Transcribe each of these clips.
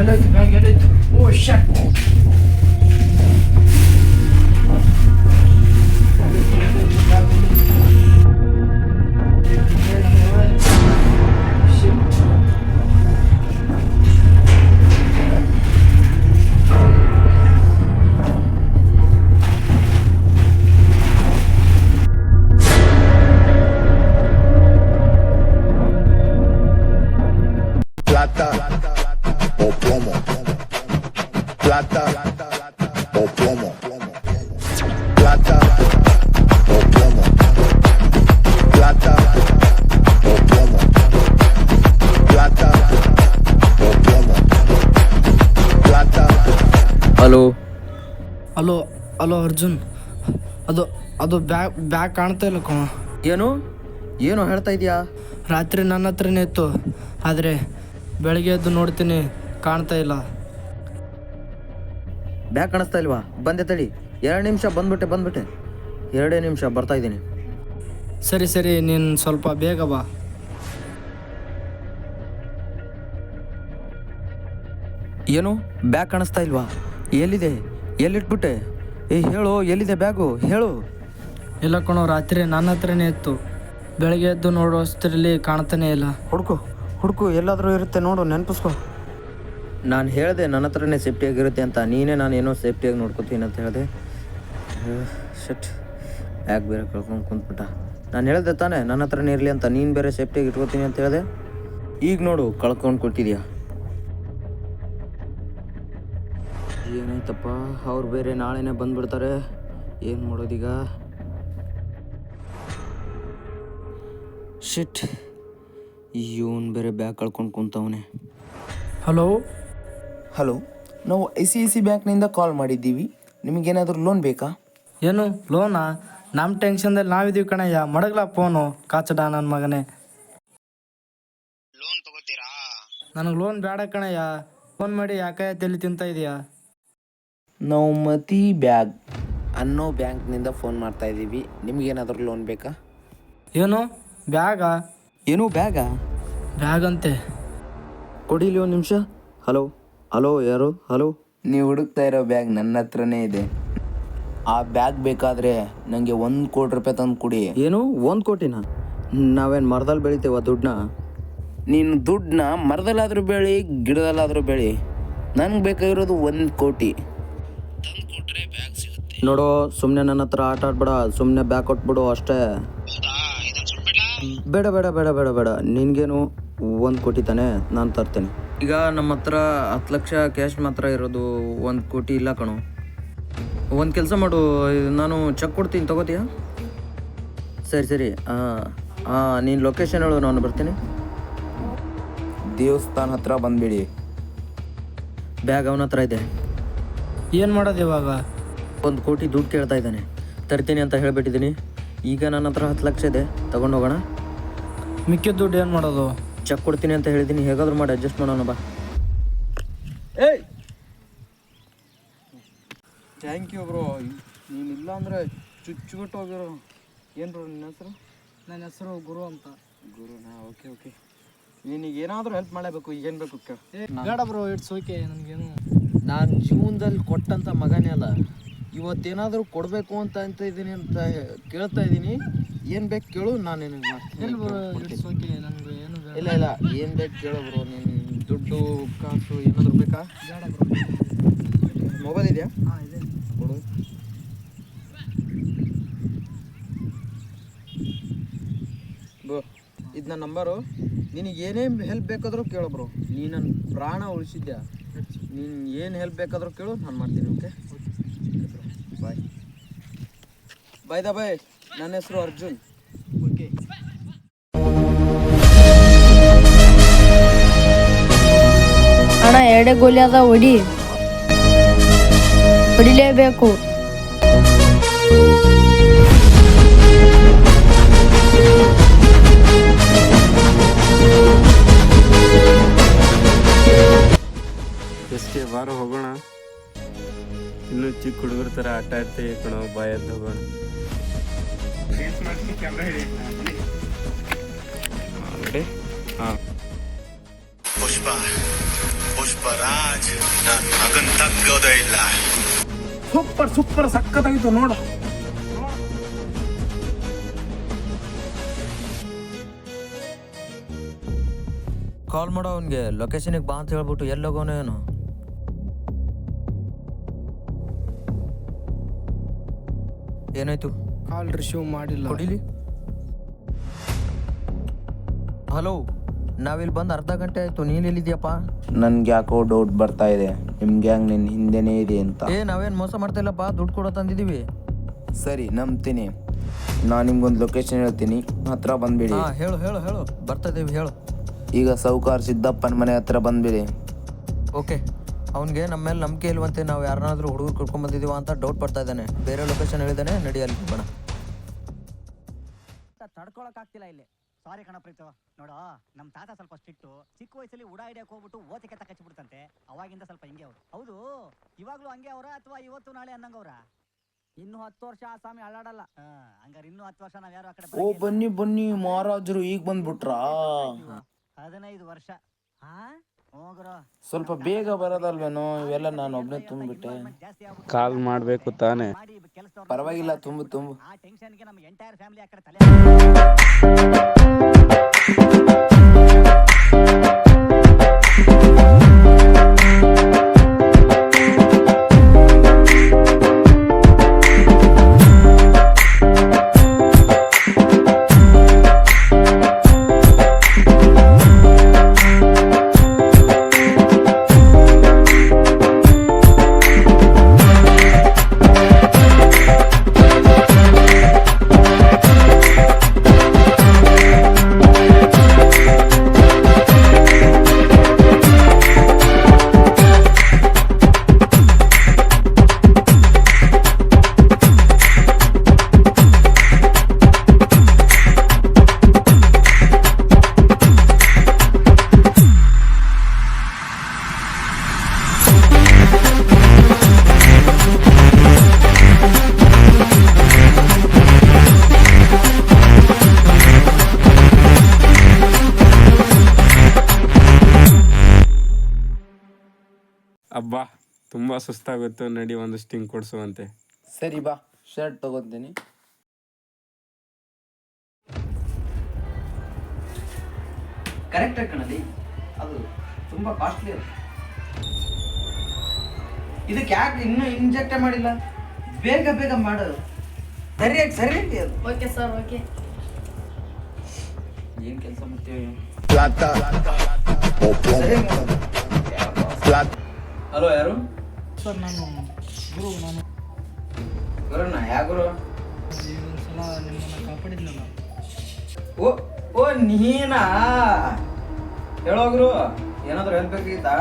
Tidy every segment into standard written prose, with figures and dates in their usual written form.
ಎಲ್ಲೈತು bag ಎಲ್ಲೈತು? Oh shit. Plata o plomo. Plata o plomo. Plata o plomo. Plata o plomo. Plata o plomo. Plata. Hello hello hello Arjun, ಅದು ಅದು bag ಕಾಣ್ತಾ ಇಲ್ಲ ಕಣ. ಏನು ಏನು ಹೇಳ್ತಾ ಇದೀಯಾ? ರಾತ್ರಿ ನನ್ನ ಹತ್ರನೇ ಇತ್ತು, ಆದರೆ ಬೆಳಗ್ಗೆ ಎದ್ದು ನೋಡ್ತೀನಿ ಕಾಣ್ತಾ ಇಲ್ಲ. ಬ್ಯಾಗ್ ಕಾಣಿಸ್ತಾ ಇಲ್ವಾ? ಬಂದೆ ತಡಿ, 2 ನಿಮಿಷ. ಬಂದ್ಬಿಟ್ಟೆ 2 ನಿಮಿಷ ಬರ್ತಾ ಇದ್ದೀನಿ. ಸರಿ ಸರಿ, ನೀನು ಸ್ವಲ್ಪ ಬೇಗ ಬಾ. ಏನು ಬ್ಯಾಗ್ ಕಾಣಿಸ್ತಾ ಇಲ್ವಾ? ಎಲ್ಲಿದೆ? ಎಲ್ಲಿಟ್ಬಿಟ್ಟೆ? ಹೇಳು, ಎಲ್ಲಿದೆ ಬ್ಯಾಗು? ಹೇಳು. ಇಲ್ಲ ಕಣೋ, ರಾತ್ರಿ ನನ್ನ ಹತ್ರನೇ ಇತ್ತು, ಬೆಳಗ್ಗೆ ಎದ್ದು ನೋಡೋಷ್ಟರಲ್ಲಿ ಕಾಣ್ತಾನೆ ಇಲ್ಲ. ಹುಡುಕು ಎಲ್ಲಾದರೂ ಇರುತ್ತೆ ನೋಡು, ನೆನಪಿಸ್ಕೊ. ನಾನು ಹೇಳಿದೆ ನನ್ನ ಹತ್ರನೇ ಸೇಫ್ಟಿಯಾಗಿರುತ್ತೆ ಅಂತ, ನೀನೇ ನಾನು ಏನೋ ಸೇಫ್ಟಿಯಾಗಿ ನೋಡ್ಕೊತೀನಿ ಅಂತ ಹೇಳಿದೆ. ಶಟ್, ಬ್ಯಾಗ್ ಬೇರೆ ಕಳ್ಕೊಂಡು ಕುಂತ್ಬಿಟ್ಟ. ನಾನು ಹೇಳಿದೆ ತಾನೇ ನನ್ನ ಹತ್ರನೇ ಇರಲಿ ಅಂತ, ನೀನು ಬೇರೆ ಸೇಫ್ಟಿಯಾಗಿ ಇಟ್ಕೋತೀನಿ ಅಂತ ಹೇಳಿದೆ. ಈಗ ನೋಡು ಕಳ್ಕೊಂಡು ಕೊಟ್ಟಿದ್ಯಾ. ಏನಾಯ್ತಪ್ಪ, ಅವ್ರು ಬೇರೆ ನಾಳೆನೇ ಬಂದುಬಿಡ್ತಾರೆ, ಏನು ಮಾಡೋದೀಗ? ಶಿಟ್, ಇವನು ಬೇರೆ ಬ್ಯಾಗ್ ಕಳ್ಕೊಂಡು ಕುಂತವನೆ. ಹಲೋ ಹಲೋ, ನಾವು ICICI ಬ್ಯಾಂಕ್ನಿಂದ ಕಾಲ್ ಮಾಡಿದ್ದೀವಿ. ನಿಮಗೇನಾದರೂ ಲೋನ್ ಬೇಕಾ? ಏನು ಲೋನಾ? ನಮ್ಮ ಟೆನ್ಷನ್ದಲ್ಲಿ ನಾವಿದ್ದೀವಿ ಕಣಯ್ಯ. ಮಡಗ್ಲಾ ಫೋನು ಕಾಚಡ ನನ್ನ ಮಗನೇ. ಲೋನ್ ತಗೋತೀರಾ? ನನಗೆ ಲೋನ್ ಬೇಡ ಕಣಯ್ಯ. ಫೋನ್ ಮಾಡಿ ಯಾಕೆ ತಲೆ ತಿಂತ ಇದೆಯಾ? ನಾವು ಮತಿ ಬ್ಯಾಗ್ ಅನ್ನೋ ಬ್ಯಾಂಕ್ನಿಂದ ಫೋನ್ ಮಾಡ್ತಾ ಇದ್ದೀವಿ. ನಿಮಗೇನಾದರೂ ಲೋನ್ ಬೇಕಾ? ಏನು ಬ್ಯಾಗಾ? ಏನು ಬ್ಯಾಗಾ? ಬ್ಯಾಗ್ ಅಂತೆ. ಕೊಡಿಲಿ ಒಂದು ನಿಮಿಷ. ಹಲೋ ಯಾರು? ಹಲೋ. ನೀವು ಹುಡುಕ್ತಾ ಇರೋ ಬ್ಯಾಗ್ ನನ್ನ ಹತ್ರನೇ ಇದೆ. ಆ ಬ್ಯಾಗ್ ಬೇಕಾದರೆ ನನಗೆ 1 ಕೋಟಿ ರೂಪಾಯಿ ತಂದು ಕೊಡಿ. ಏನು 1 ಕೋಟಿನ? ನಾವೇನು ಮರದಲ್ಲಿ ಬೆಳಿತೇವ ದುಡ್ಡನ್ನ? ನೀನು ದುಡ್ಡನ್ನ ಮರದಲ್ಲಾದರೂ ಬೆಳಿ, ಗಿಡದಲ್ಲಾದರೂ ಬೆಳಿ, ನನಗೆ ಬೇಕಾಗಿರೋದು 1 ಕೋಟಿ. ತಂದು ಕೊಟ್ಟರೆ ಬ್ಯಾಗ್ ಸಿಗುತ್ತೆ. ನೋಡೋ, ಸುಮ್ಮನೆ ನನ್ನ ಹತ್ರ ಆಟ ಆಡ್ಬೇಡ, ಸುಮ್ಮನೆ ಬ್ಯಾಗ್ ಕೊಟ್ಬಿಡು ಅಷ್ಟೇ. ಹೌದಾ? ಇದನ್ನು ಸುಟ್ಬಿಡ್ಲಾ? ಬೇಡ. ನಿನಗೇನು 1 ಕೋಟಿ ತಾನೆ, ನಾನು ತರ್ತೇನೆ. ಈಗ ನಮ್ಮ ಹತ್ರ 10 ಲಕ್ಷ ಕ್ಯಾಶ್ ಮಾತ್ರ ಇರೋದು, 1 ಕೋಟಿ ಇಲ್ಲ ಕಣೋ. ಒಂದು ಕೆಲಸ ಮಾಡು, ನಾನು ಚೆಕ್ ಕೊಡ್ತೀನಿ, ತಗೋತೀಯಾ? ಸರಿ. ನೀನು ಲೊಕೇಶನ್ ಹೇಳು, ನಾನು ಬರ್ತೀನಿ. ದೇವಸ್ಥಾನ ಹತ್ರ ಬಂದ್ಬಿಡಿ. ಬ್ಯಾಗ್ ಅವನ ಹತ್ರ ಇದೆ. ಏನು ಮಾಡೋದು ಇವಾಗ? 1 ಕೋಟಿ ದುಡ್ಡು ಕೇಳ್ತಾ ಇದ್ದಾನೆ, ತರ್ತೀನಿ ಅಂತ ಹೇಳಿಬಿಟ್ಟಿದ್ದೀನಿ. ಈಗ ನನ್ನ ಹತ್ರ 10 ಲಕ್ಷ ಇದೆ, ತಗೊಂಡು ಹೋಗೋಣ. ಮಿಕ್ಕಿದ ದುಡ್ಡು ಏನು ಮಾಡೋದು? ಚೆಕ್ ಕೊಡ್ತೀನಿ ಅಂತ ಹೇಳಿದ್ದೀನಿ, ಹೇಗಾದರೂ ಮಾಡಿ ಅಡ್ಜಸ್ಟ್ ಮಾಡೋಣ ಬಾ. Thank you bro. ನೀನಿಲ್ಲ ಅಂದರೆ ಚುಚ್ಚಿಬಿಟ್ಟು ಹೋಗಿರೋ. ಏನು ಬ್ರೋ ನಿನ್ನ ಹೆಸರು? ನನ್ನ ಹೆಸರು ಗುರು ಅಂತ. ಗುರುನಾ? ಓಕೆ. ನೀನಿಗೆ ಏನಾದರೂ ಹೆಲ್ಪ್ ಮಾಡಲೇಬೇಕು. ಏನು ಬೇಕು ಕೇಳು. ಬೇಡ ಬ್ರೋ, ಇಟ್ಸ್ ಓಕೆ, ನನಗೇನು. ನಾನು ಜೀವನದಲ್ಲಿ ಕೊಟ್ಟಂಥ ಮಗನೇ ಅಲ್ಲ, ಇವತ್ತೇನಾದರೂ ಕೊಡಬೇಕು ಅಂತ ಇದ್ದೀನಿ ಅಂತ ಕೇಳ್ತಾ ಇದ್ದೀನಿ. ಏನು ಬೇಕು ಕೇಳು, ನಾನು ಇಲ್ಲ ಬ್ರೋ, ಇಟ್ಸ್ ಓಕೆ, ನನಗೆ ಏನು ಬೇಡ. ಇಲ್ಲ ಏನು ಬೇಕು ಕೇಳು ಬ್ರೋ. ನೀನು ದುಡ್ಡು ಕಾಸು ಏನಾದರೂ ಬೇಕಾ? ಬೇಡ ಬ್ರೋ. ಮೊಬೈಲ್ ಇದೆಯಾ? ಹಾಂ ಇದೆ. ಕೊಡು. ಬ್ರೋ, ಇದು ನನ್ನ ನಂಬರು. ನಿನಗೆ ಏನೇ ಹೆಲ್ಪ್ ಬೇಕಾದರೂ ಕೇಳು ಬ್ರೋ. ನೀ ನನ್ನ ಪ್ರಾಣ ಉಳಿಸಿದ್ಯಾ. ನೀನು ಏನು ಹೆಲ್ಪ್ ಬೇಕಾದರೂ ಕೇಳು, ನಾನು ಮಾಡ್ತೀನಿ. Okay bye. ನನ್ನ ಹೆಸರು ಅರ್ಜುನ್. ಓಕೆ. ಅಣ್ಣ 2 ಗೋಲಿ ಅದ, ಹೊಡಿಲೇಬೇಕು. ಎಷ್ಟೇ ಬಾರ ಹೋಗೋಣ. ಇನ್ನೂ ಚಿಕ್ಕ ಹುಡುಗರ ಥರ ಆಟ ಆಡ್ತೇವೆ ಕಣೋ, ಬಾಯದ್ದು ಹೋಗೋಣ. Pushpa. ಪುಷ್ಪರಾಜ್ ನನ್ನ ಮಗನ್ ತಗ್ಗೋದೇ ಇಲ್ಲ. ಸೂಪರ್ ಸಕ್ಕತ್ತಾಗಿತ್ತು ನೋಡು. ಕಾಲ್ ಮಾಡೋ ಅವನಿಗೆ ಲೊಕೇಶನಿಗೆ ಬಾ ಅಂತ ಹೇಳ್ಬಿಟ್ಟು ಎಲ್ಲೋಗೋನು ಏನು. ಏನಾಯ್ತು? ಕಾಲ್ ರಿಸೀವ್ ಮಾಡಿಲ್ಲ. ಕೊಡಿಲಿ. ಹಲೋ, ನಾವಿಲ್ಲಿ ಬಂದು ಅರ್ಧ ಗಂಟೆ ಆಯ್ತು, ನೀನು ಎಲ್ಲಿದ್ಯಪ್ಪ? ನನ್ಗೆ ಯಾಕೋ ಡೌಟ್ ಬರ್ತಾ ಇದೆ, ನಿಮ್ ಗ್ಯಾಂಗ್ ನಿನ್ ಹಿಂದೆನೇ ಇದೆ ಅಂತ. ನಾವೇನು ಮೋಸ ಮಾಡ್ತಾ ಇಲ್ಲಪ್ಪ, ದುಡ್ಡು ಕೊಡೋ ತಂದಿದ್ದೀವಿ. ಸರಿ, ನಂಬ್ತೀನಿ. ನಾನು ನಿಮ್ಗೊಂದು ಲೊಕೇಶನ್ ಹೇಳ್ತೀನಿ, ಹತ್ರ ಬಂದ್ಬಿಡಿ. ಹೇಳು ಹೇಳು ಹೇಳು, ಬರ್ತಾ ಇದ್ದೀವಿ, ಹೇಳು. ಈಗ ಸೌಕಾರ್ ಸಿದ್ದಪ್ಪನ ಮನೆ ಹತ್ರ ಬಂದ್ಬಿಡಿ. ಓಕೆ. ಅವ್ನಿಗೆ ನಮ್ಮ ಮೇಲೆ ನಂಬಿಕೆ ಇಲ್ವಂತೆ, ನಾವು ಯಾರನ್ನಾದ್ರೂ ಹುಡುಗರು ಕರ್ಕೊಂಡ್ ಬಂದಿದ್ದೀವ ಅಂತ ಡೌಟ್ ಪಡ್ತಾ ಇದ್ದಾನೆ. ಬೇರೆ ಲೊಕೇಶನ್ ಹೇಳಿದ್ದಾನೆ, ನಡಿ ಅಲ್ಲಿ ಹೋಗೋಣ. ತಡ್ಕೊಳಕ್ಕಾಗ್ತಿಲ್ಲ ಇಲ್ಲಿ. ಸಾರಿ ಕಣ ಪ್ರೀತು. ನೋಡೋ, ನಮ್ಮ ತಾತ ಸ್ವಲ್ಪ ಸ್ಟ್ರಿಕ್ಟು. ಚಿಕ್ಕ ವಯಸ್ಸಲ್ಲಿ ಉಡಾ ಹಿಡಿಯಕ್ಕೆ ಹೋಗ್ಬಿಟ್ಟು ಓತಿಕೆ ತಕಚ್ಚಿಬಿಡ್ತಂತೆ. ಅವಾಗಿಂದ ಸ್ವಲ್ಪ ಹಿಂಗೆ ಅವ್ರು. ಹೌದು, ಇವಾಗ್ಲೂ ಹಂಗೆ ಅವರ ಅಥವಾ ಇವತ್ತು ನಾಳೆ ಅನ್ನಂಗವ್ರ? ಇನ್ನು 10 ವರ್ಷ ಆ ಸ್ವಾಮಿ ಅಳ್ಳಾಡಲ್ಲ. ಹಂಗಾರೆ ಇನ್ನು 10 ವರ್ಷ ನಾವ್ ಯಾರು ಆ ಕಡೆ. ಓ ಬನ್ನಿ ಮಹಾರಾಜರು ಈಗ ಬಂದ್ಬಿಟ್ರಾ? 15 ವರ್ಷ. ಹೋಗ್ರೋ, ಸ್ವಲ್ಪ ಬೇಗ ಬರೋದಲ್ವೇನೋ? ಇವೆಲ್ಲ ನಾನು ಒಬ್ಬನೇ ತುಂಬಿಬಿಟ್ಟೆ. ಕಾಲ್ ಮಾಡಬೇಕು ತಾನೇ? ಪರವಾಗಿಲ್ಲ, ತುಂಬು. ಆ ಟೆನ್ಷನ್ಗೆ ನಮ್ಮ ಎಂಟೈರ್ ಫ್ಯಾಮಿಲಿ ಆ ಕಡೆ ತಲೆ. ಅಬ್ಬಾ, ತುಂಬಾ ಸುಸ್ತಾಗುತ್ತೆ, ನಡಿ ಒಂದಷ್ಟು ಹಿಂಗೆ ಕೊಡ್ಸುವಂತೆ. ಸರಿ ಬಾ, ಶರ್ಟ್ ತಗೋತೀನಿ. ಕರೆಕ್ಟ್ ಕಣಲಿ, ಅದು ತುಂಬಾ ಕಾಸ್ಟ್ಲಿ. ಇದಕ್ಕೆ ಯಾಕೆ ಇನ್ನೂ ಇಂಜೆಕ್ಟೇ ಮಾಡಿಲ್ಲ? ಬೇಗ ಮಾಡು. ಸರಿಯಾಗಿ ಅದು. Okay sir, okay. ಏನ್ ಕೆಲಸ ಮಾಡ್ತೀವಿ? Plata o plomo. Plata. Hello, ಯಾರು? ಸರ್, ನಾನು ಗುರುನ ಯಾ ಗುರು? ಒಂದ್ಸಲ ನಿಮ್ಮನ್ನ ಕಾಪಾಡಿದ್ನಲ್ಲ. ಓ ನೀನಾ? ಹೇಳೋ ಗುರು, ಏನಾದ್ರು ಹೆಲ್ಪ್ ಬೇಕಿತ್ತಾ?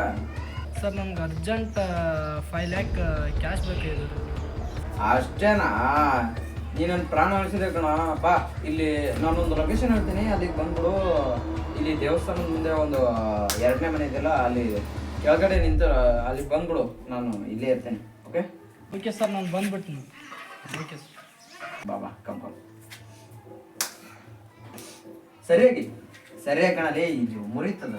ಸರ್, ನಮ್ಗೆ ಅರ್ಜೆಂಟ್ 5 lakh ಕ್ಯಾಶ್ ಬೇಕಾಗಿದೆ. ಅಷ್ಟೇನಾ? ನೀ ನನ್ನ ಪ್ರಾಣ ಉಳಿಸಿದೆ ಕಣ. ಬಾ, ಇಲ್ಲಿ ನಾನೊಂದು ಲೊಕೇಶನ್ ಹೇಳ್ತೀನಿ, ಅಲ್ಲಿಗೆ ಬಂದ್ಬಿಡು. ಇಲ್ಲಿ ದೇವಸ್ಥಾನದ ಮುಂದೆ ಒಂದು 2ನೇ ಮನೆ ಇದೆಯಲ್ಲ, ಅಲ್ಲಿ ಕೆಳಗಡೆ ನಿಂತು ಅಲ್ಲಿಗೆ ಬಂದ್ಬಿಡು. ನಾನು ಇಲ್ಲೇ ಇರ್ತೇನೆ. ಓಕೆ ಓಕೆ ಸರ್, ನಾನು ಬಂದ್ಬಿಡ್ತೀನಿ. Okay sir. ಬಾ ಕಮ್. ಸರಿಯಾಗಿ ಕಣಲ್ಲಿ, ಇದು ಮುರಿತದ.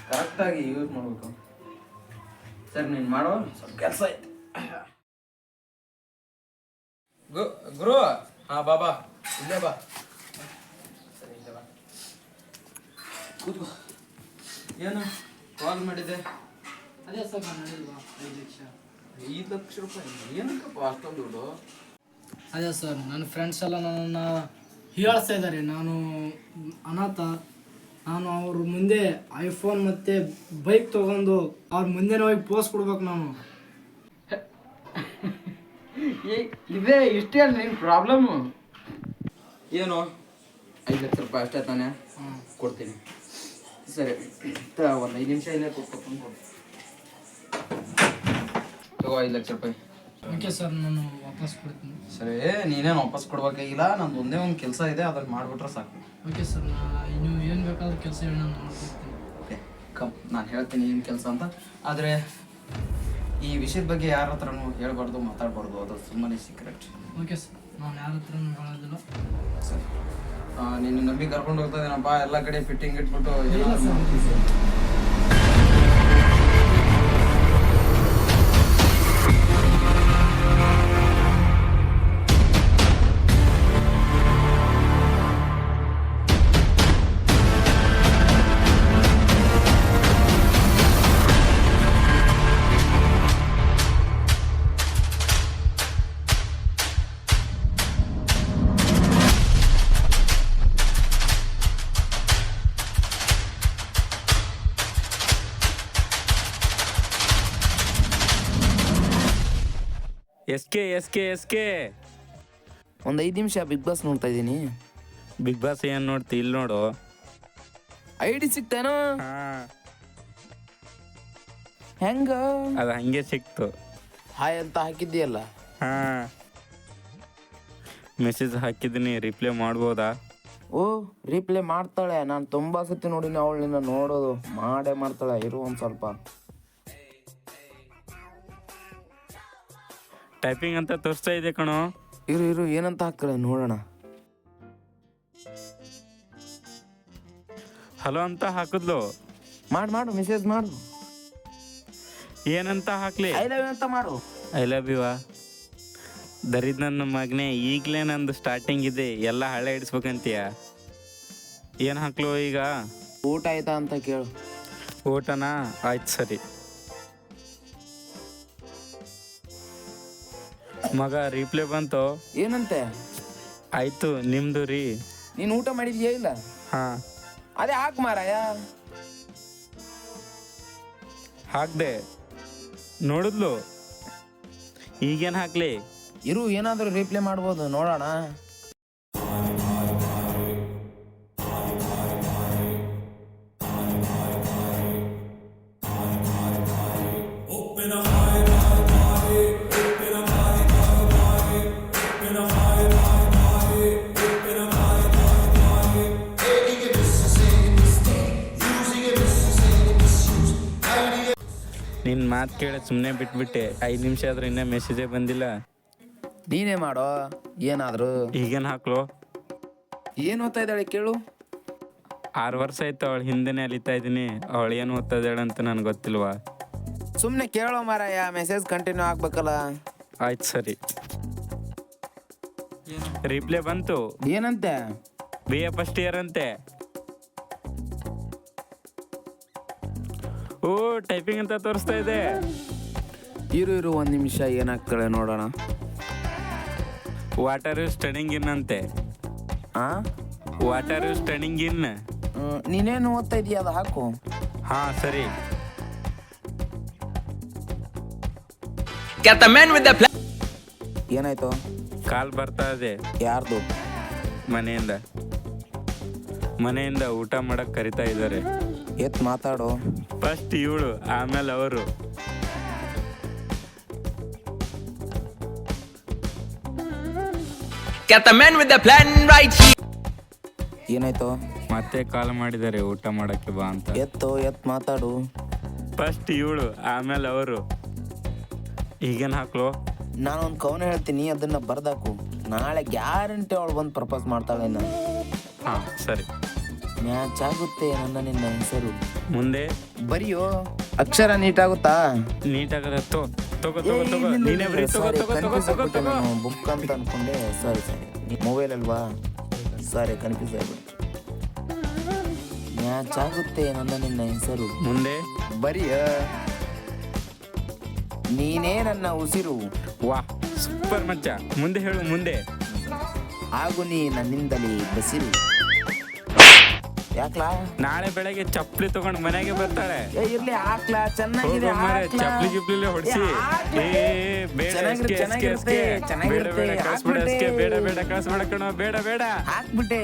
ಕರೆಕ್ಟಾಗಿ ಯೂಸ್ ಮಾಡ್ಬೇಕು. ಸರಿ, ನೀನು ಮಾಡೋ, ಸ್ವಲ್ಪ ಕೆಲಸ ಐತೆ. ಗುರು, ಬಾ ಇಲ್ಲೇ ಬಾ. ಸರಿ, ಇಲ್ಲೇ ಬಾ, ಕೂತ್ಕೋ. ಏನು ಕಾಲ್ ಮಾಡಿದ್ದೆ? ಅದೇ ಸರ್, ನಾನು ಹೇಳಿಲ್ವಾ 5 ಲಕ್ಷ. 5 ಲಕ್ಷ ರೂಪಾಯಿ ಏನಕ್ಕಪ್ಪ ಅಷ್ಟೊಂದು ದುಡ್ಡು? ಅದೇ ಸರ್, ನನ್ನ ಫ್ರೆಂಡ್ಸ್ ಎಲ್ಲ ನನ್ನನ್ನು ಹೀಯಾಳಿಸ್ತಾ ಇದ್ದಾರೆ. ನಾನು ಅನಾಥ. ನಾನು ಅವ್ರ ಮುಂದೆ ಐಫೋನ್ ಮತ್ತು ಬೈಕ್ ತೊಗೊಂಡು ಅವ್ರ ಮುಂದೆ ಹೋಗಿ ಪೋಸ್ ಕೊಡ್ಬೇಕು ನಾನು. ಇದೇ ಇಷ್ಟೇ ಅಲ್ಲ ನಿನ್ನ ಪ್ರಾಬ್ಲಮ್ಮು? ಏನು 5 ಲಕ್ಷ ರೂಪಾಯಿ ಅಷ್ಟೇ ತಾನೇ? ಕೊಡ್ತೀನಿ. ಸರಿ, ಒಂದು 5 ನಿಮಿಷ ಇಲ್ಲೇ ಕೊಡ್ತೀನಿ. ತಗೋ 5 ಲಕ್ಷ ರೂಪಾಯಿ. ಓಕೆ ಸರ್, ನಾನು ವಾಪಸ್ ಕೊಡ್ತೀನಿ. ಸರಿ, ನೀನೇನು ವಾಪಸ್ ಕೊಡ್ಬೇಕಾಗಿಲ್ಲ. ನಂದು ಒಂದೇ ಒಂದು ಕೆಲಸ ಇದೆ, ಅದನ್ನು ಮಾಡಿಬಿಟ್ರೆ ಸಾಕು. ಓಕೆ ಸರ್, ನೀವು ಏನು ಬೇಕಾದ್ರೂ ಕೆಲಸ ಹೇಳಿ, ನಾನು ಮಾಡ್ಕೊಡ್ತೀನಿ. ಓಕೆ ಕಮ್, ನಾನು ಹೇಳ್ತೀನಿ ಏನು ಕೆಲಸ ಅಂತ. ಆದರೆ ಈ ವಿಷಯದ ಬಗ್ಗೆ ಯಾರ ಹತ್ರನೂ ಹೇಳ್ಬಾರ್ದು, ಮಾತಾಡಬಾರ್ದು. ಅದು ಸುಮ್ಮನೆ ಸೀಕ್ರೆಟ್. ಓಕೆ ಸರ್, ನಾನು ಯಾರ ಹತ್ರನೂ ಹೇಳೋದಿಲ್ಲ. ಸರಿ, ನೀನು ನಂಬಿ ಕರ್ಕೊಂಡು ಹೋಗ್ತಾ ಇದ್ದೀನಪ್ಪ. ಎಲ್ಲ ಕಡೆ ಫಿಟ್ಟಿಂಗ್ ಇಟ್ಬಿಟ್ಟು ಇಲ್ಲ ಸರ್. ಎಸ್ ಕೆ ಒಂದು 5 ನಿಮಿಷ ಬಿಗ್ ಬಾಸ್ ನೋಡ್ತಾ ಇದ್ದೀನಿ. ಬಿಗ್ ಬಾಸ್ ಏನು ನೋಡ್ತಿ ಇಲ್ಲಿ ನೋಡು. ID ಸಿಕ್ತೇನೋ? ಹೆಂಗ? ಅದು ಹಂಗೆ ಸಿಕ್ತು. ಹಾಯ್ ಅಂತ ಹಾಕಿದ್ದೀಯಲ್ಲ. ಮೆಸೇಜ್ ಹಾಕಿದ್ದೀನಿ, ರಿಪ್ಲೈ ಮಾಡ್ಬೋದಾ? ಓ ರಿಪ್ಲೈ ಮಾಡ್ತಾಳೆ. ನಾನು ತುಂಬ ಸತಿ ನೋಡಿನಿ ಅವಳು ನಿನ್ನ ನೋಡೋದು. ಮಾಡೇ ಮಾಡ್ತಾಳೆ. ಇರು ಒಂದು ಸ್ವಲ್ಪ. ಟೈಪಿಂಗ್ ಅಂತ ತೋರಿಸ್ತಾ ಇದೆ ಕಣೋ. ಇರು ಏನಂತ ಹಾಕ್ತಾಳೆ ನೋಡೋಣ. ಹಲೋ ಅಂತ ಹಾಕಿದ್ಲು. ಮಾಡು ಮೆಸೇಜ್ ಮಾಡು. ಏನಂತ ಹಾಕ್ಲಿ? ಐ ಲವ್ ಯು ಅಂತ ಮಾಡು. I love you. ದರಿದ್ ನನ್ನ ಮಗನೇ, ಈಗಲೇ ನಂದು ಸ್ಟಾರ್ಟಿಂಗ್ ಇದೆ, ಎಲ್ಲ ಹಳೆ ಇಡಿಸ್ಬೇಕಂತೀಯ. ಏನು ಹಾಕ್ಲು ಈಗ? ಊಟ ಆಯ್ತಾ ಅಂತ ಕೇಳು. ಊಟನಾ? ಆಯ್ತು ಸರಿ. ಮಗ ರಿಪ್ಲೈ ಬಂತು. ಏನಂತೆ? ಆಯ್ತು ನಿಮ್ದು ರೀ. ನೀನು ಊಟ ಮಾಡಿದ್ಯಾ ಇಲ್ಲ? ಹಾಂ ಅದೇ ಹಾಕ್ ಮಾರಾಯ. ಹಾಕ್ದೆ, ನೋಡಿದ್ಲು. ಈಗೇನು ಹಾಕ್ಲಿ? ಇರು ಏನಾದರೂ ರಿಪ್ಲೈ ಮಾಡ್ಬೋದು ನೋಡೋಣ. ನಿನ್ನ ಮಾತು ಕೇಳಿ ಸುಮ್ಮನೆ ಬಿಟ್ಬಿಟ್ಟೆ. 5 ನಿಮಿಷ ಆದ್ರೆ ಇನ್ನೂ ಮೆಸೇಜೇ ಬಂದಿಲ್ಲ. ನೀನೇ ಮಾಡೋ ಏನಾದರೂ. ಈಗೇನು ಹಾಕ್ಲು? ಏನು ಓದ್ತಾ ಇದ್ದಾಳೆ ಕೇಳು. 6 ವರ್ಷ ಆಯ್ತು ಅವಳು ಹಿಂದೆನೇ ಅಲಿತಾ ಇದ್ದೀನಿ. ಅವಳು ಏನು ಓದ್ತಾ ಇದ್ದಾಳೆ ಅಂತ ನನಗೆ ಗೊತ್ತಿಲ್ವಾ? ಸುಮ್ಮನೆ ಕೇಳೋ ಮಾರಾಯ, ಮೆಸೇಜ್ ಕಂಟಿನ್ಯೂ ಆಗ್ಬೇಕಲ್ಲ. ಆಯ್ತು ಸರಿ. ರಿಪ್ಲೈ ಬಂತು. ಏನಂತೆ? BA ಫಸ್ಟ್ ಇಯರ್ ಅಂತೆ. ಓ ಟೈಪಿಂಗ್ ಅಂತ ತೋರಿಸ್ತಾ ಇದೆ. ಇರು 1 ನಿಮಿಷ ಏನಾಗ್ತಾಳೆ ನೋಡೋಣ. ವಾಟರ್ ಯು ಸ್ಟಡಿಂಗ್ ಇನ್ ಅಂತೆ. What are you studying in. ನೀನೇನು ಓದ್ತಾ ಇದೀಯ ಅದು ಹಾಕು. ಹಾಂ ಸರಿ. ಏನಾಯ್ತು? ಕಾಲ್ ಬರ್ತಾ ಇದೆ. ಯಾರ್ದು? ಮನೆಯಿಂದ ಊಟ ಮಾಡಕ್ ಕರಿತಾ ಇದ್ದಾರೆ. ಎತ್ ಮಾತಾಡು. ಫಸ್ಟ್ ಇವಳು, ಆಮೇಲೆ ಅವರು. ಏನಾಯ್ತು? ಮತ್ತೆ ಕಾಲ್ ಮಾಡಿದ್ದಾರೆ ಊಟ ಮಾಡಕ್ಕೆ ಬಾ ಅಂತ. ಎತ್ ಮಾತಾಡು. ಫಸ್ಟ್ ಇವಳು, ಆಮೇಲೆ ಅವರು. ಈಗೇನು ಹಾಕ್ಲು? ನಾನೊಂದು ಕವನ ಹೇಳ್ತೀನಿ, ಅದನ್ನ ಬರ್ದಾಕು. ನಾಳೆ ಗ್ಯಾರಂಟಿ ಅವಳು ಬಂದು ಪ್ರಪೋಸ್ ಮಾಡ್ತಾಳೆ. ಹಾಂ ಸರಿ. ಮ್ಯಾಚ್ ಆಗುತ್ತೆ ನನ್ನ ನಿನ್ನ ಹೆಸರು. ಮುಂದೆ ಬರಿಯೋ ಅಕ್ಷರ ನೀಟ್ ಆಗುತ್ತಾ? ನೀಟಾಗದ. ನೀನೇ ಬರೀ. ಬುಕ್ ಅಂತ ಅನ್ಕೊಂಡೆ. ಸರಿ ಮೊಬೈಲ್ ಅಲ್ವಾ? ಸಾರಿ ಕನ್ಫ್ಯೂಸ್ ಆಗ್ಬಿಟ್ಟು. ಮ್ಯಾಚ್ ಆಗುತ್ತೆ ನನ್ನ ನಿನ್ನ ಹೆಸರು. ಮುಂದೆ ಬರಿಯ ನೀನೇ ನನ್ನ ಉಸಿರು. ವಾ ಸೂಪರ್ ಮಚ್ಚ. ಮುಂದೆ ಹೇಳು. ಮುಂದೆ ಆಗು ನೀ ನನ್ನಿಂದಲೇ ಬಸಿರು. ಯಾಕ್ಲಾ? ನಾಳೆ ಬೆಳಗ್ಗೆ ಚಪ್ಪಲಿ ತಗೊಂಡು ಮನೆಗೆ ಬರ್ತಾಳೆ. ಇರ್ಲಿ ಹಾಕ್ಲಾ, ಚೆನ್ನಾಗಿದೆ. ಚಪ್ಪಲಿ ಗಿಪ್ಲಿ ಹೊಡ್ಸಿ. ಬೇಡ ಕಳಿಸ್ಬೇಡ ಕಣೋ. ಬೇಡ ಹಾಕ್ಬಿಟ್ಟೆ.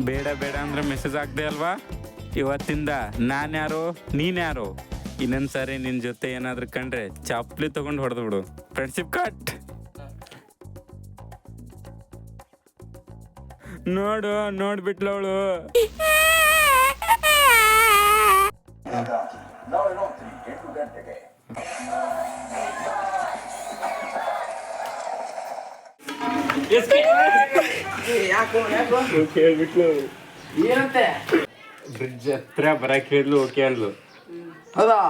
ಬೇಡ ಅಂದ್ರೆ ಮೆಸೇಜ್ ಹಾಕ್ದೆ ಅಲ್ವಾ? ಇವತ್ತಿಂದ ನಾನ್ಯಾರು ನೀನ್ಯಾರು. ಇನ್ನೊಂದ್ಸಾರಿ ನಿನ್ ಜೊತೆ ಏನಾದ್ರು ಕಂಡ್ರೆ ಚಪ್ಪಲಿ ತಗೊಂಡು ಹೊಡೆದು ಬಿಡು. Friendship cut. ನೋಡ್ಬಿಟ್ಲವಳು. ಏನಂತೆ? ಬ್ರಿಡ್ಜ್ ಹತ್ರ ಬರಕ್ ಹೇಳಿದ್ಲು. ಓಕೆ ಅಂದ್ಲು. ಹೌದಾ?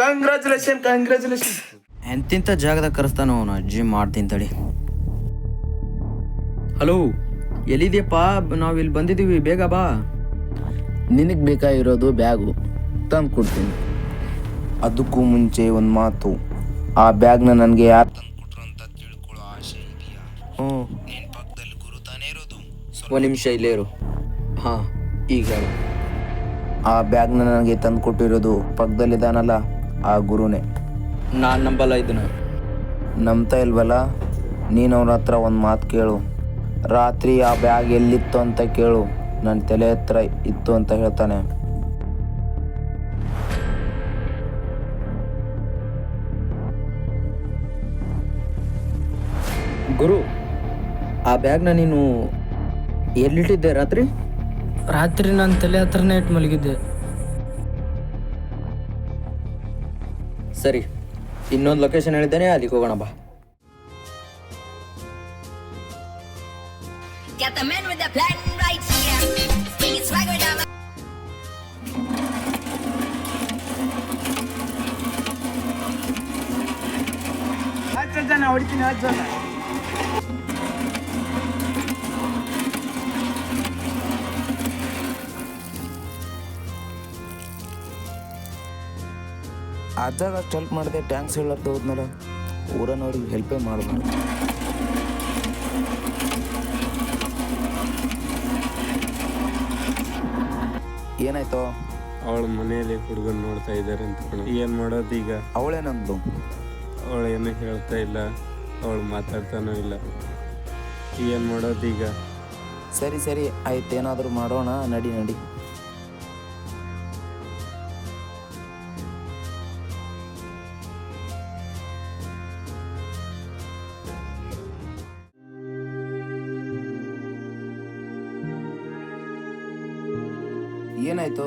ಕಂಗ್ರಾಚುಲೇಷನ್. ಎಂತಿಂಥ ಜಾಗದಾಗ ಕರೆಸ್ತಾನೋ ಅವನು. ಜಿಮ್ ಮಾಡ್ತೀನಿ ತಡಿ. ಹಲೋ, ಎಲ್ಲಿದೆಯಪ್ಪ? ನಾವು ಇಲ್ಲಿ ಬಂದಿದ್ದೀವಿ, ಬೇಗ ಬಾ. ನಿನಗೆ ಬೇಕಾಗಿರೋದು ಬ್ಯಾಗು ತಂದು ಕೊಡ್ತೀನಿ. ಅದಕ್ಕೂ ಮುಂಚೆ ಒಂದು ಮಾತು. ಆ ಬ್ಯಾಗ್ನ ನನಗೆ ಯಾರು ತಂದು ಕೊಟ್ರು ಅಂತ ತಿಳ್ಕೊಳ್ಳೋ ಆಸೆ ಇದೆಯಾ? ನಿನ್ನ ಪಕ್ಕದಲ್ಲಿ ಗುರು ತಾನೇ ಇರೋದು. 1 ನಿಮಿಷ ಇಲ್ಲೇ ಇರು. ಹಾಂ ಈಗ ಆ ಬ್ಯಾಗ್ನ ನನಗೆ ತಂದು ಕೊಟ್ಟಿರೋದು ಪಕ್ಕದಲ್ಲಿದ್ದಾನಲ್ಲ, ಆ ಗುರುನೇ. ನಾನು ನಂಬಲ್ಲ ಇದನ್ನ. ನಂಬ್ತಾ ಇಲ್ವಲ್ಲ, ನೀನು ಅವ್ರ ಹತ್ರ ಒಂದು ಮಾತು ಕೇಳು. ರಾತ್ರಿ ಆ ಬ್ಯಾಗ್ ಎಲ್ಲಿತ್ತು ಅಂತ ಕೇಳು. ನನ್ನ ತಲೆ ಹತ್ರ ಇತ್ತು ಅಂತ ಹೇಳ್ತಾನೆ. ಗುರು, ಆ ಬ್ಯಾಗ್ನ ನೀನು ಎಲ್ಲಿಟ್ಟಿದ್ದೆ ರಾತ್ರಿ? ರಾತ್ರಿ ನಾನು ತಲೆ ಹತ್ರನೇ ಇಟ್ಟು ಮಲಗಿದ್ದೆ. ಸರಿ, ಇನ್ನೊಂದು ಲೊಕೇಶನ್ ಹೇಳಿದ್ದೇನೆ, ಅಲ್ಲಿಗೆ ಹೋಗೋಣ ಬಾ. Got the man with the plan right here. Bring it swagger down. ಅಜ್ಜಾಗ ಅಷ್ಟು ಹೆಲ್ಪ್ ಮಾಡಿದೆ, ಟ್ಯಾಂಕ್ಸ್ ಹೇಳಕ್ಕೆ ಹೋದ್ನಲ್ಲ. ಊರನ್ನವ್ರಿಗೆ ಹೆಲ್ಪೇ ಮಾಡಬಾರ್ದು. ಏನಾಯ್ತು? ಅವಳ ಮನೆಯಲ್ಲಿ ಹುಡುಗನ್ ನೋಡ್ತಾ ಇದ್ದಾರೆ ಅಂತ ಕಣ. ಏನ್ ಮಾಡೋದು ಈಗ? ಅವಳೇನಂದ್ಲು? ಅವಳು ಏನು ಹೇಳ್ತಾ ಇಲ್ಲ, ಅವಳು ಮಾತಾಡ್ತಾನೂ ಇಲ್ಲ. ಏನ್ ಮಾಡೋದು ಈಗ? ಸರಿ ಸರಿ ಆಯ್ತು, ಏನಾದರೂ ಮಾಡೋಣ, ನಡಿ ನಡಿ. ಏನಾಯ್ತು?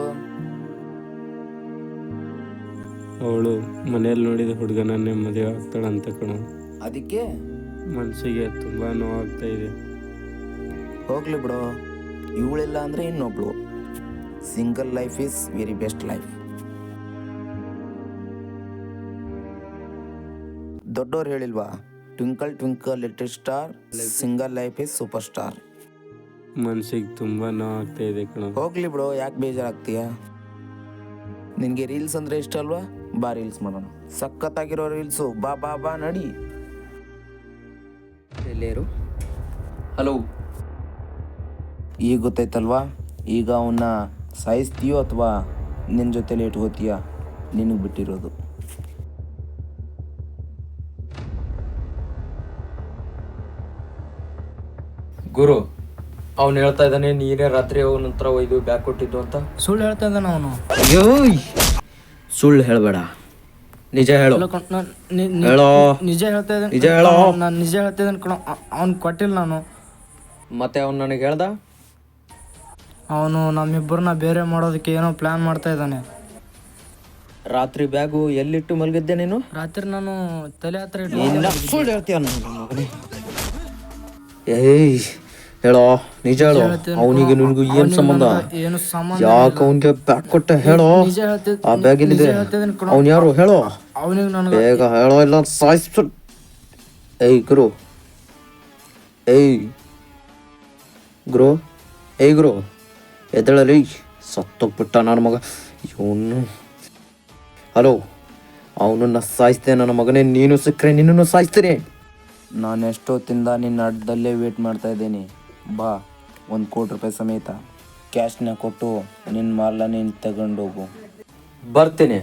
ಅವಳು ಮನೆಯಲ್ಲಿ ನೋಡಿದ ಹುಡುಗನನ್ನೇ ಮದುವೆ ಆಗ್ತಾಳಂತ ಕಣ. ಅದಕ್ಕೆ ಮನಸ್ಸಿಗೆ ತುಂಬಾ ನೋವಾಗ್ತಾ ಇದೆ. ಹೋಗ್ಲಿ ಬಿಡು, ಇವಳೆಲ್ಲ ಅಂದರೆ ಇನ್ನೊಬ್ಳು. Single life is very best life. ದೊಡ್ಡೋರು ಹೇಳಿಲ್ವಾ, twinkle twinkle little star, single life is super star. ಮನಸ್ಸಿಗೆ ತುಂಬಾ ನೋವಾಗ್ತಾ ಇದೆ ಕಣ. ಹೋಗ್ಲಿ ಬಿಡು, ಯಾಕೆ ಬೇಜಾರಾಗ್ತೀಯ? ನಿನಗೆ ರೀಲ್ಸ್ ಅಂದರೆ ಇಷ್ಟ ಅಲ್ವಾ? ಬಾ ರೀಲ್ಸ್ ಮಾಡೋಣ. ಸಖತ್ತಾಗಿರೋ ರೀಲ್ಸು, ಬಾ ಬಾ ಬಾ ನಡಿ. ಎಲ್ಲೇರು? ಹಲೋ, ಈಗ ಗೊತ್ತಾಯ್ತಲ್ವಾ? ಈಗ ಅವನ್ನ ಸಾಯಿಸ್ತೀಯೋ ಅಥವಾ ನಿನ್ನ ಜೊತೆಲಿ ಇಟ್ಕೋತೀಯ, ನಿನಗೆ ಬಿಟ್ಟಿರೋದು. ಗುರು, ಅವ್ನು ಹೇಳ್ತಾ ಇದ್ದಾನೆ ನೀನೇ ರಾತ್ರಿ ಅವನ ಹತ್ರ ಒಯ್ದು ಬ್ಯಾಗ್ ಕೊಟ್ಟಿದ್ದು ಅಂತ. ಸುಳ್ಳು ಹೇಳ್ತಾ ಇದ್ದಾನೆ ಅವನು. ಅಯ್ಯೋ, ಸುಳ್ಳು ಹೇಳಬೇಡ, ನಿಜ ಹೇಳು. ಹೇಳೋ, ನಿಜ ಹೇಳ್ತಾ ಇದ್ದಾನೆ. ನಿಜ ಹೇಳೋ. ನಾನು ನಿಜ ಹೇಳ್ತಾ ಇದ್ದಾನೆ ಕಣ. ಅವ್ನು ಕೊಟ್ಟಿಲ್ಲ ನಾನು. ಮತ್ತೆ ಅವ್ನು ನನಗೆ ಹೇಳ್ದ ಅವನು ನಮ್ಮಿಬ್ಬರನ್ನ ಬೇರೆ ಮಾಡೋದಕ್ಕೆ ಏನೋ ಪ್ಲ್ಯಾನ್ ಮಾಡ್ತಾ ಇದ್ದಾನೆ. ರಾತ್ರಿ ಬ್ಯಾಗು ಎಲ್ಲಿಟ್ಟು ಮಲಗಿದ್ದೆ ನೀನು? ರಾತ್ರಿ ನಾನು ತಲೆ ಹತ್ರ ಇನ್ನ ಸುಳ್ಳು ಹೇಳ್ತೀಯ ಮಗನೇ. ಏಯ್ ಹೇಳೋ, ನಿಜ ಹೇಳೋ. ಅವನಿಗೆ ನಿನಗೂ ಏನು ಸಂಬಂಧ? ಏನು ಸಂಬಂಧ? ಯಾಕೆ ಅವನಿಗೆ ಬ್ಯಾಗ್ ಕೊಟ್ಟೆ? ಹೇಳೋ, ನಿಜ ಹೇಳ್ತಿದ್ ಆ ಬ್ಯಾಗ್ ಎಲ್ಲಿದೆ? ಅವ್ನು ಯಾರು ಹೇಳೋ? ಅವನಿಗೆ ನನಗೆ ಬೇಗ ಹೇಳೋ, ಇಲ್ಲ ಸಾಯಿಸ್. ಏಯ್ ಗುರು, ಏಯ್ ಗುರು, ಏಯ್ ಗುರು, ಎದ್ದೇಳಲಿ, ಸತ್ತೋಗ್ಬಿಟ್ಟ ನನ್ನ ಮಗ ಇವನು. ಹಲೋ, ಅವನನ್ನ ಸಾಯಿಸ್ತೇನೆ ನನ್ನ ಮಗನೇ. ನೀನು ಸಿಕ್ಕರೆ ನಿನ್ನನ್ನು ಸಾಯಿಸ್ತೀನಿ. ನಾನು ಎಷ್ಟೊತ್ತಿಂದ ನಿನ್ನ ಅಡ್ಡದಲ್ಲೇ ವೇಟ್ ಮಾಡ್ತಾ ಇದ್ದೀನಿ. ಬಾ, 1 ಕೋಟಿ ರೂಪಾಯಿ ಸಮೇತ ಕ್ಯಾಶ್ನ ಕೊಟ್ಟು ನಿನ್ನ ಮಾಲ ನೀನು ತಗೊಂಡೋಗು. ಬರ್ತೀನಿ.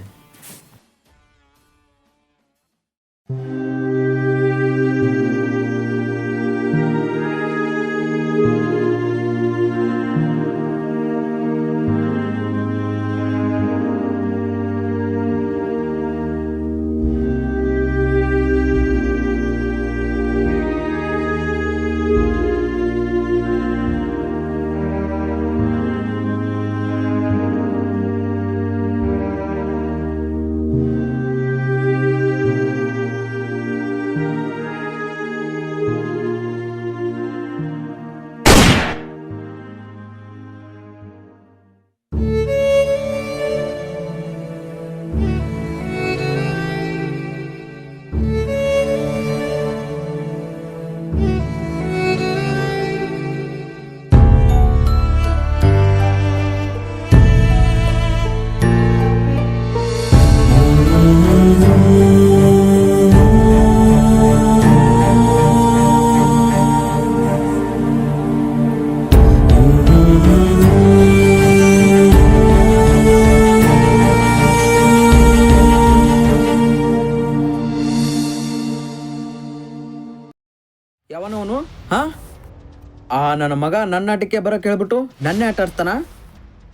ನನ್ನ ಮಗ ನನ್ನ ಆಟಕ್ಕೆ ಬರೋಕೆ ಹೇಳ್ಬಿಟ್ಟು ನನ್ನೇ ಆಟ ಆಡ್ತಾನ.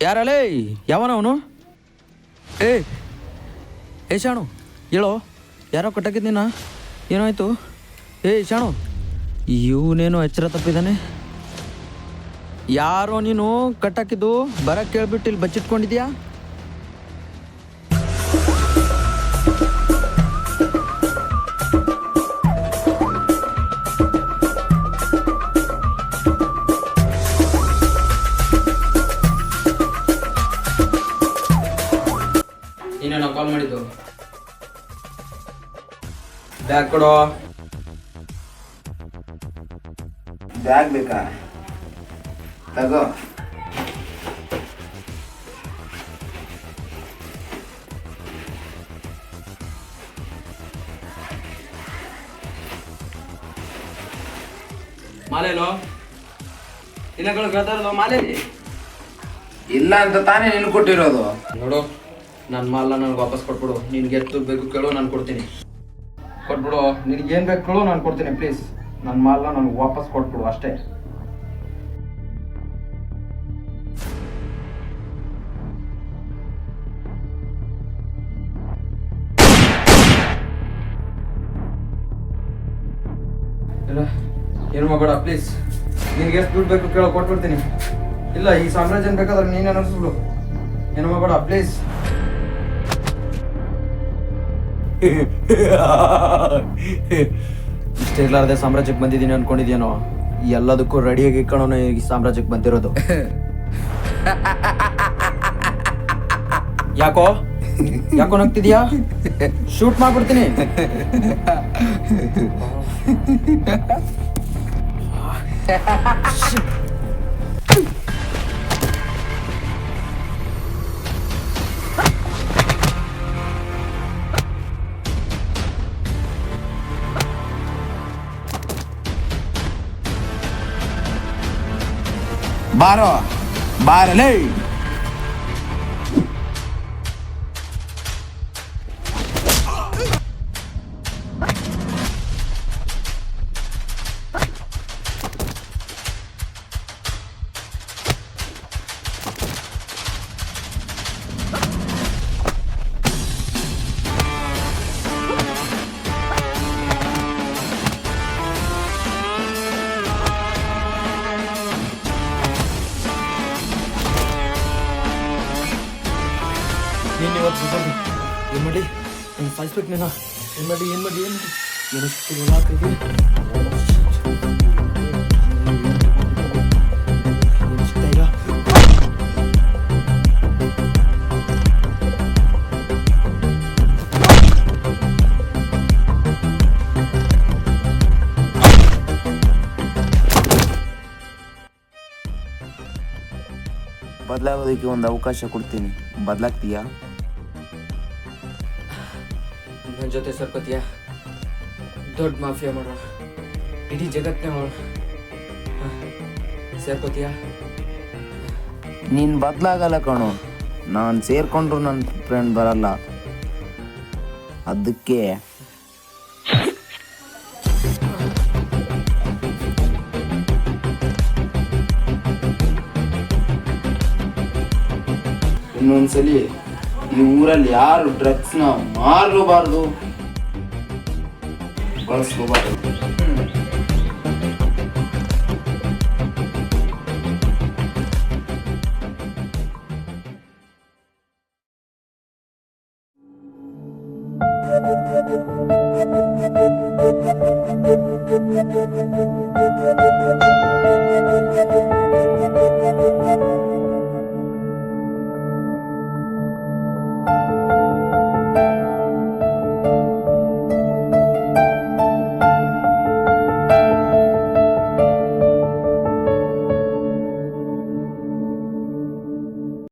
ಯಾರಲ್ಲೇ ಯಾವನ ಅವನು? ಏ ಶಾಣು ಹೇಳೋ, ಯಾರೋ ಕಟ್ಟಾಕಿದ್ದೀನ, ಏನಾಯ್ತು? ಶಾಣು, ಇವನೇನು ಎಚ್ಚರ ತಪ್ಪಿದ್ದಾನೆ. ಯಾರೋ ನೀನು ಕಟ್ಟಾಕಿದ್ದು ಬರೋಕೆ ಕೇಳ್ಬಿಟ್ಟು ಇಲ್ಲಿ ಬಚ್ಚಿಟ್ಕೊಂಡಿದ್ಯಾ? ಇನ್ನೇನೋ ಕಾಲ್ ಮಾಡಿದ್ದು? ಬ್ಯಾಗ್ ಕೊಡೋ. ಬ್ಯಾಗ್ ಬೇಕಾ? ತಗೋ. ಮಾಲೇಲೋ ದಿನಗಳು ಕೇಳ್ತಾ ಇರೋದು ಮಾಲೇಲಿ ಇಲ್ಲ ಅಂತ ತಾನೇ ನಿನ್ ಕೊಟ್ಟಿರೋದು. ನೋಡು, ನನ್ನ ಮಾಲ್ನ ನನಗೆ ವಾಪಸ್ ಕೊಟ್ಬಿಡು. ನಿನ್ಗೆ ಎಷ್ಟು ಬೇಕು ಕೇಳು, ನಾನು ಕೊಡ್ತೀನಿ. ಕೊಟ್ಬಿಡು, ನಿನಗೆ ಏನು ಬೇಕು ಕೇಳು, ನಾನು ಕೊಡ್ತೀನಿ. ಪ್ಲೀಸ್ ನನ್ನ ಮಾಲ್ನ ನನಗೆ ವಾಪಸ್ ಕೊಟ್ಬಿಡು ಅಷ್ಟೇ. ಇಲ್ಲ ಏನು ಮಾಡಬೇಡ ಪ್ಲೀಸ್. ನಿನ್ಗೆ ಎಷ್ಟು ದುಡ್ಡು ಬೇಕು ಕೇಳೋ, ಕೊಟ್ಬಿಡ್ತೀನಿ. ಇಲ್ಲ, ಈ ಸಾಮ್ರಾಜ್ಯನ ಬೇಕಾದ್ರೆ ನೀನೇ ನಡೆಸ್ಬಿಡು. ಏನು ಮಾಡಬೇಡ ಪ್ಲೀಸ್. ಇಷ್ಟೇ ಇರ್ಲಾರ್ದೆ ಸಾಮ್ರಾಜ್ಯಕ್ಕೆ ಬಂದಿದ್ದೀನಿ ಅನ್ಕೊಂಡಿದ್ಯೇನೋ? ಎಲ್ಲದಕ್ಕೂ ರೆಡಿಯಾಗಿ ಇಟ್ಕೊಳ್ಳೋಣ ಈ ಸಾಮ್ರಾಜ್ಯಕ್ಕೆ ಬಂದಿರೋದು. ಯಾಕೋ ಯಾಕೋ ನಗ್ತಿದ್ಯಾ? ಶೂಟ್ ಮಾಡ್ಬಿಡ್ತೀನಿ. ಬಾರೋ ಬಾರಲೇ. ನೀನು ಇವತ್ತು ಏನು ಮಾಡಿ ನಾನು ಸಾಯಿಸ್ಬೇಕು ನೀನು. ಏನು ಮಾಡಿ ಏನು ಮಾಡಿ ಏನು ಬದಲಾಗೋದಕ್ಕೆ ಒಂದು ಅವಕಾಶ ಕೊಡ್ತೀನಿ, ಬದಲಾಗ್ತೀಯಾ? ನನ್ನ ಜೊತೆ ಸರ್ಪತಿಯ ದೊಡ್ಡ ಮಾಫಿಯಾ ಮಾಡೋಣ, ಇಡೀ ಜಗತ್ತೇ ಮಾಡೋಣ. ಸೇರ್ಕೋತೀಯ? ನೀನು ಬದಲಾಗಲ್ಲ ಕಣೋ. ನಾನು ಸೇರ್ಕೊಂಡ್ರು ನನ್ನ ಫ್ರೆಂಡ್ ಬರಲ್ಲ. ಅದಕ್ಕೆ ಇನ್ನೊಂದ್ಸಲಿ ಈ ಊರಲ್ಲಿ ಯಾರು ಡ್ರಗ್ಸ್ನ ಮಾರಲೂಬಾರ್ದು, ಬಳಸ್ಕೋಬಾರ್ದು.